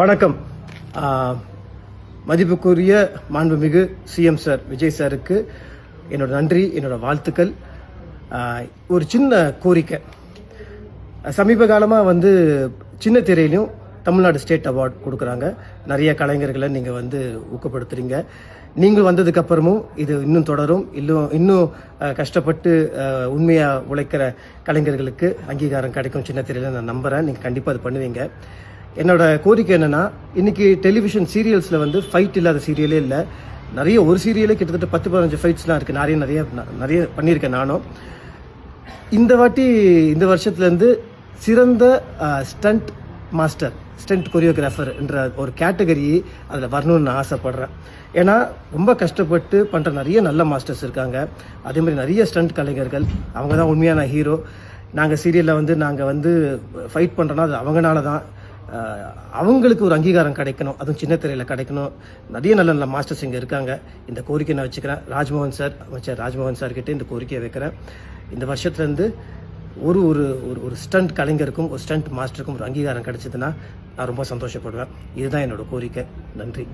வணக்கம். மதிப்புக்குரிய மாண்புமிகு சிஎம் சார் விஜய் சாருக்கு என்னோட நன்றி, என்னோட வாழ்த்துக்கள். ஒரு சின்ன கோரிக்கை. சமீப காலமாக சின்ன திரையிலையும் தமிழ்நாடு ஸ்டேட் அவார்டு கொடுக்குறாங்க. நிறைய கலைஞர்களை நீங்கள் ஊக்கப்படுத்துறீங்க. நீங்கள் வந்ததுக்கு அப்புறமும் இது இன்னும் தொடரும். இன்னும் கஷ்டப்பட்டு உண்மையாக உழைக்கிற கலைஞர்களுக்கு அங்கீகாரம் கிடைக்கும் சின்ன திரையில நான் நம்புகிறேன். நீங்கள் கண்டிப்பாக அது பண்ணுவீங்க. என்னோட கோரிக்கை என்னன்னா, இன்னைக்கு டெலிவிஷன் சீரியல்ஸில் ஃபைட் இல்லாத சீரியலே இல்லை. நிறைய ஒரு சீரியலே கிட்டத்தட்ட 10-15 ஃபைட்ஸ்லாம் இருக்குது. நிறைய பண்ணியிருக்கேன் நானும். இந்த வருஷத்துலேருந்து சிறந்த ஸ்டண்ட் மாஸ்டர், ஸ்டண்ட் கொரியோகிராஃபர் என்ற ஒரு கேட்டகரி அதில் வரணும்னு நான் ஆசைப்படுறேன். ஏன்னா ரொம்ப கஷ்டப்பட்டு பண்ணுற நிறைய நல்ல மாஸ்டர்ஸ் இருக்காங்க. அதே மாதிரி நிறைய ஸ்டண்ட் கலைஞர்கள், அவங்க தான் உண்மையான ஹீரோ. நாங்கள் சீரியலில் நாங்கள் ஃபைட் பண்ணுறோன்னா அது அவங்களால தான். அவங்களுக்கு ஒரு அங்கீகாரம் கிடைக்கணும், அதுவும் சின்ன திரையில் கிடைக்கணும். நிறைய நல்ல நல்ல மாஸ்டர்ஸ் இங்கே இருக்காங்க. இந்த கோரிக்கை நான் வச்சுக்கிறேன். அமைச்சர் ராஜ்மோகன் சார்கிட்ட இந்த கோரிக்கையை வைக்கிறேன். இந்த வருஷத்துலேருந்து ஒரு ஸ்டண்ட் கலைஞருக்கும் ஒரு ஸ்டண்ட் மாஸ்டருக்கும் ஒரு அங்கீகாரம் கிடைச்சதுன்னா நான் ரொம்ப சந்தோஷப்படுவேன். இதுதான் என்னோட கோரிக்கை. நன்றி.